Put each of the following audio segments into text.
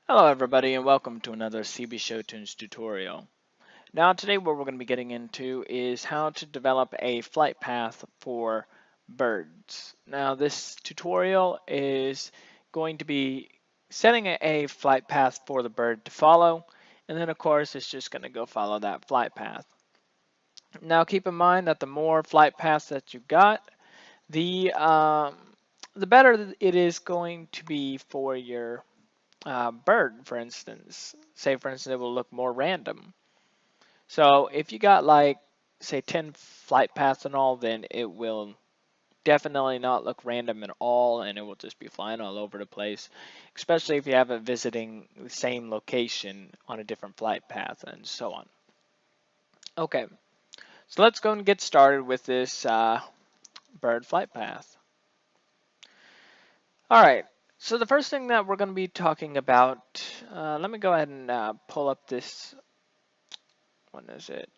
Hello everybody and welcome to another CB Showtunes tutorial. Now today what we're going to be getting into is how to develop a flight path for birds. Now this tutorial is going to be setting a flight path for the bird to follow, and then of course it's just going to go follow that flight path. Now keep in mind that the more flight paths that you've got, the better it is going to be for your bird, for instance. Say, for instance, it will look more random. So if you got like, say, 10 flight paths and all, then it will definitely not look random at all, and it will just be flying all over the place, especially if you have it visiting the same location on a different flight path and so on. Okay, so let's go and get started with this bird flight path. All right, so the first thing that we're going to be talking about, let me go ahead and pull up this. When is it?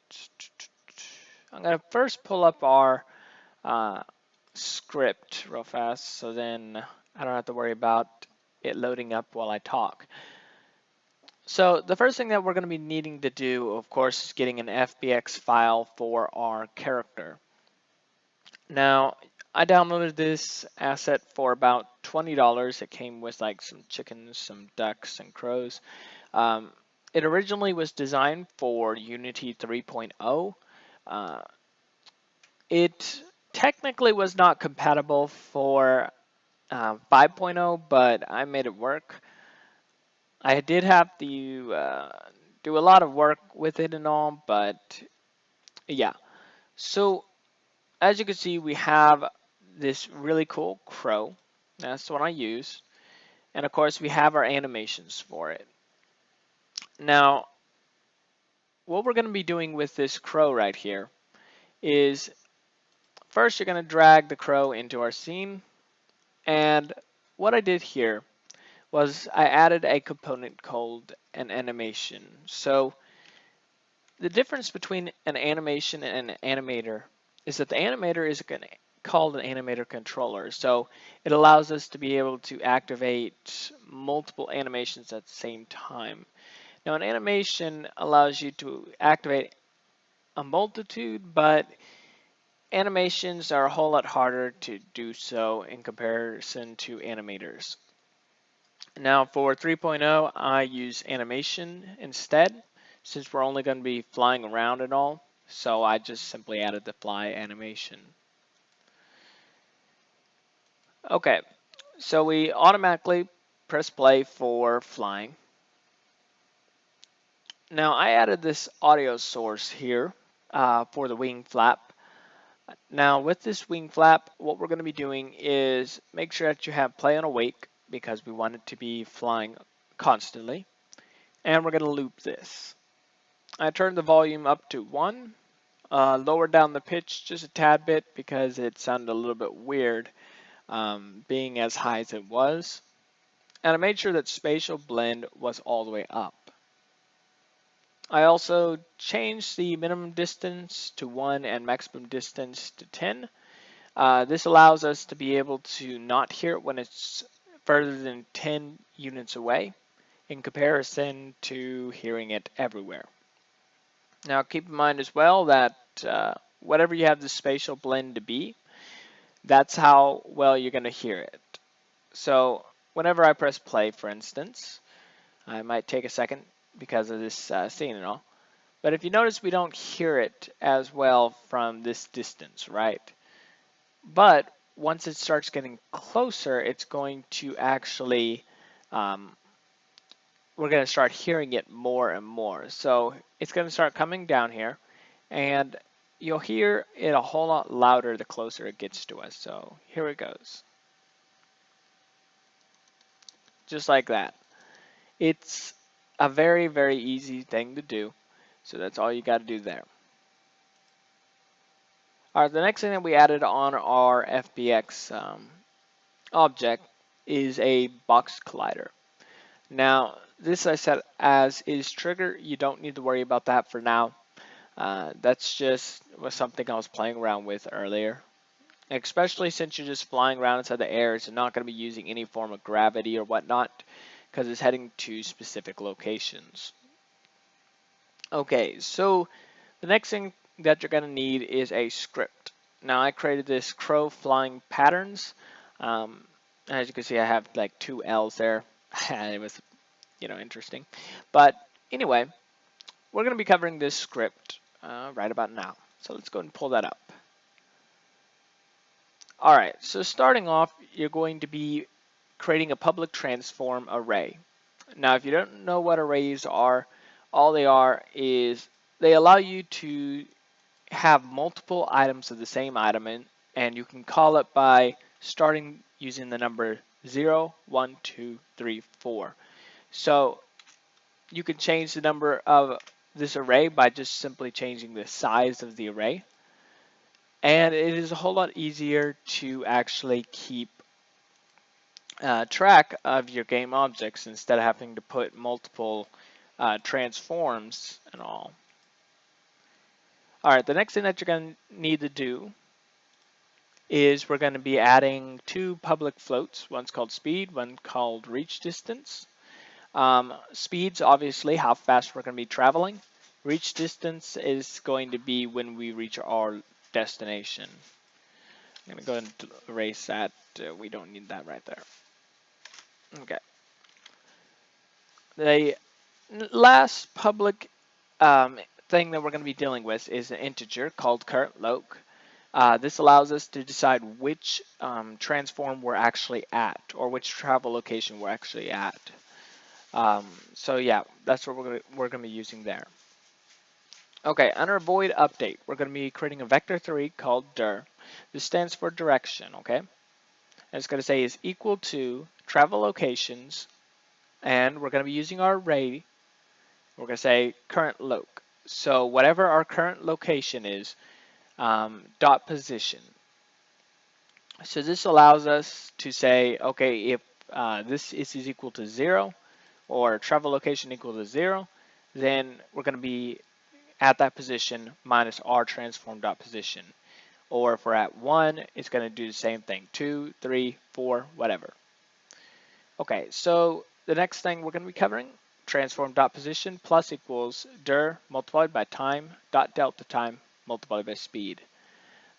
I'm going to first pull up our uh, script real fast, so then I don't have to worry about it loading up while I talk. So the first thing that we're going to be needing to do, of course, is getting an FBX file for our character. Now, I downloaded this asset for about $20. It came with like some chickens, some ducks, and crows. Um, it originally was designed for Unity 3.0. It technically was not compatible for 5.0, but I made it work. I did have to do a lot of work with it and all, but yeah. So as you can see, we have this really cool crow. That's the one I use. And of course, we have our animations for it. Now, what we're going to be doing with this crow right here is first you're going to drag the crow into our scene. And what I did here was I added a component called an animation. So the difference between an animation and an animator is that the animator is called an animator controller. So it allows us to be able to activate multiple animations at the same time. Now an animation allows you to activate a multitude, but animations are a whole lot harder to do so in comparison to animators. Now for 3.0, I use animation instead, since we're only going to be flying around and all. So I just simply added the fly animation. Okay, so we automatically press play for flying. Now I added this audio source here for the wing flap. Now with this wing flap, what we're going to be doing is make sure that you have play on awake because we want it to be flying constantly. And we're going to loop this. I turned the volume up to 1, lowered down the pitch just a tad bit because it sounded a little bit weird being as high as it was. And I made sure that spatial blend was all the way up. I also changed the minimum distance to 1 and maximum distance to 10. This allows us to be able to not hear it when it's further than 10 units away in comparison to hearing it everywhere. Now keep in mind as well that whatever you have the spatial blend to be, that's how well you're going to hear it. So whenever I press play, for instance, I might take a second because of this scene and all. But if you notice, we don't hear it as well from this distance, right? But once it starts getting closer, it's going to actually, we're going to start hearing it more and more. So it's going to start coming down here, and you'll hear it a whole lot louder the closer it gets to us. So here it goes. Just like that. It's a very, very easy thing to do. So that's all you got to do there. All right, the next thing that we added on our FBX object is a box collider. Now, this I set as is trigger. You don't need to worry about that for now. That's just was something I was playing around with earlier. Especially since you're just flying around inside the air, it's not going to be using any form of gravity or whatnot, because it's heading to specific locations. Okay, so the next thing that you're going to need is a script. Now I created this crow flying patterns. Um, as you can see, I have like 2 L's there. It was, interesting. But anyway, we're going to be covering this script right about now. So let's go and pull that up. All right, so starting off, you're going to be creating a public transform array. Now, if you don't know what arrays are, all they are is they allow you to have multiple items of the same item, and you can call it by starting using the number 0, 1, 2, 3, 4. So you can change the number of this array by just simply changing the size of the array. And it is a whole lot easier to actually keep track of your game objects instead of having to put multiple transforms and all. All right, the next thing that you're going to need to do is we're going to be adding 2 public floats. One's called speed, one called reach distance. Speed's obviously how fast we're going to be traveling. Reach distance is going to be when we reach our destination. I'm going to go ahead and erase that. We don't need that right there. Okay. The last public thing that we're going to be dealing with is an integer called current loc. This allows us to decide which transform we're actually at, or which travel location we're actually at. So yeah, that's what we're going to be using there. Okay, under void update, we're going to be creating a vector 3 called dir. This stands for direction, okay? And it's going to say is equal to travel locations, and we're going to be using our array. We're going to say current loc. So whatever our current location is, dot position. So this allows us to say, okay, if this is equal to 0 or travel location equal to 0, then we're going to be at that position minus our transform dot position. Or if we're at 1, it's going to do the same thing, 2, 3, 4, whatever. Okay, so the next thing we're going to be covering, transform dot position plus equals dir multiplied by time dot delta time multiplied by speed.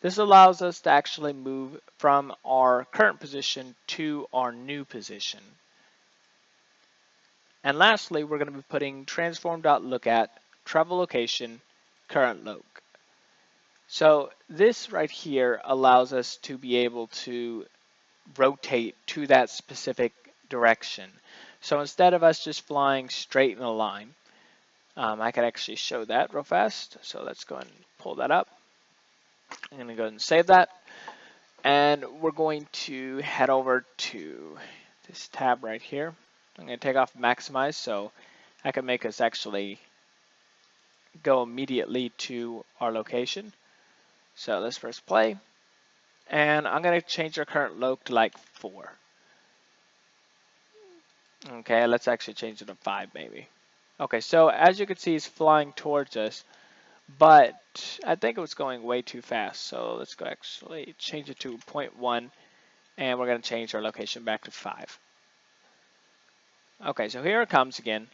This allows us to actually move from our current position to our new position. And lastly, we're going to be putting transform.lookat travel location current loc. So this right here allows us to be able to rotate to that specific direction. So instead of us just flying straight in a line, I can actually show that real fast. So let's go ahead and pull that up. I'm going to go ahead and save that. And we're going to head over to this tab right here. I'm going to take off maximize so I can make us actually go immediately to our location. So let's first play. And I'm going to change our current loc to like 4. Okay, let's actually change it to 5 maybe. Okay, so as you can see, it's flying towards us, but I think it was going way too fast. So let's go actually change it to 0.1, and we're going to change our location back to 5. Okay, so here it comes again.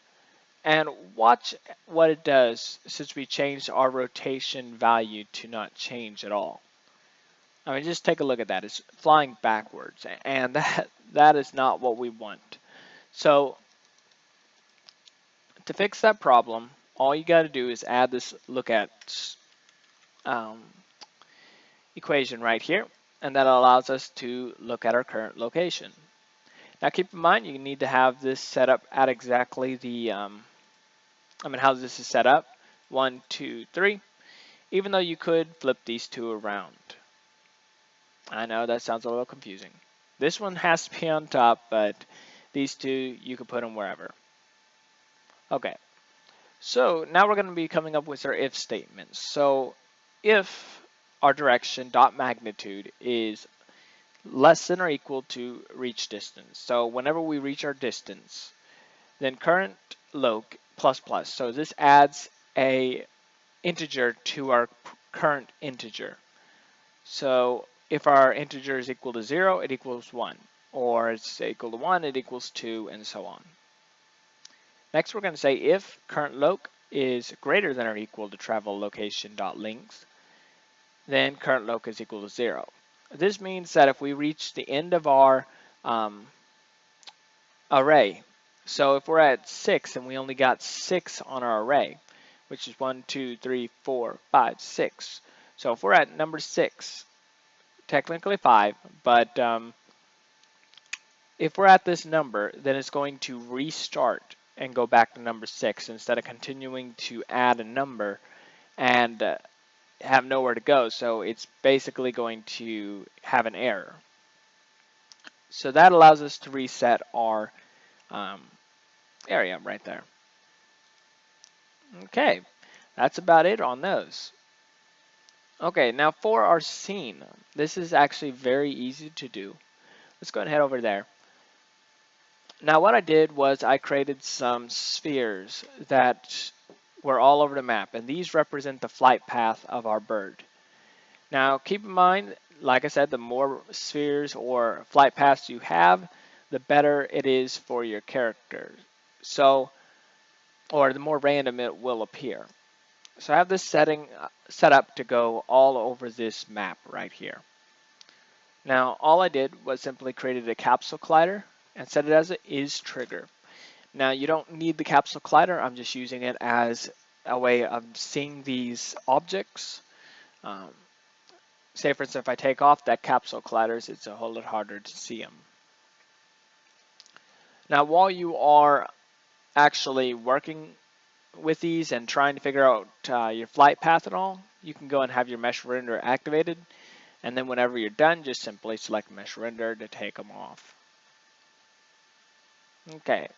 And watch what it does since we changed our rotation value to not change at all. I mean, just take a look at that. It's flying backwards, and that is not what we want. So to fix that problem, all you got to do is add this lookat equation right here, and that allows us to look at our current location. Now keep in mind you need to have this set up at exactly the how this is set up, 1, 2, 3, even though you could flip these 2 around. I know that sounds a little confusing. This one has to be on top, but these 2 you can put them wherever. Okay, so now we're going to be coming up with our if statements. So if our direction dot magnitude is less than or equal to reach distance. So whenever we reach our distance, then current loc plus plus. So this adds a integer to our current integer. So if our integer is equal to 0, it equals 1. Or it's equal to 1, it equals 2, and so on. Next, we're going to say if current loc is greater than or equal to travel location dot length, then current loc is equal to 0. This means that if we reach the end of our array, so if we're at 6 and we only got 6 on our array, which is 1, 2, 3, 4, 5, 6. So if we're at number 6, technically 5, but if we're at this number, then it's going to restart and go back to number 6 instead of continuing to add a number and have nowhere to go. So it's basically going to have an error. So that allows us to reset our area right there. Okay, that's about it on those. Okay, now for our scene, this is actually very easy to do. Let's go ahead and head over there. Now what I did was I created some spheres that were all over the map, and these represent the flight path of our bird. Now keep in mind, like I said, the more spheres or flight paths you have, the better it is for your character. So, or the more random it will appear. So I have this setting set up to go all over this map right here. Now all I did was simply created a capsule collider and set it as an is trigger. Now you don't need the capsule collider, I'm just using it as a way of seeing these objects. Say for instance, if I take off that capsule colliders, it's a whole lot harder to see them. Now while you are actually working with these and trying to figure out your flight path and all, you can go and have your mesh render activated, and then whenever you're done, just simply select mesh render to take them off. Okay,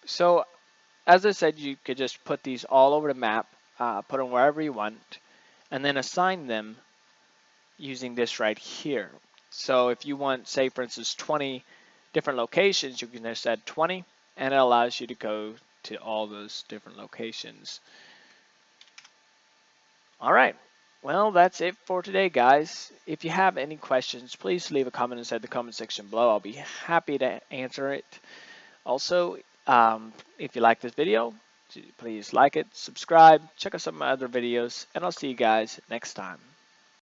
so as I said, you could just put these all over the map, put them wherever you want, and then assign them using this right here. So if you want, say for instance, 20 different locations, you can just add 20, and it allows you to go to all those different locations. All right, well, that's it for today, guys. If you have any questions, please leave a comment inside the comment section below. I'll be happy to answer it. Also, if you like this video, please like it, subscribe, check out some of my other videos, and I'll see you guys next time.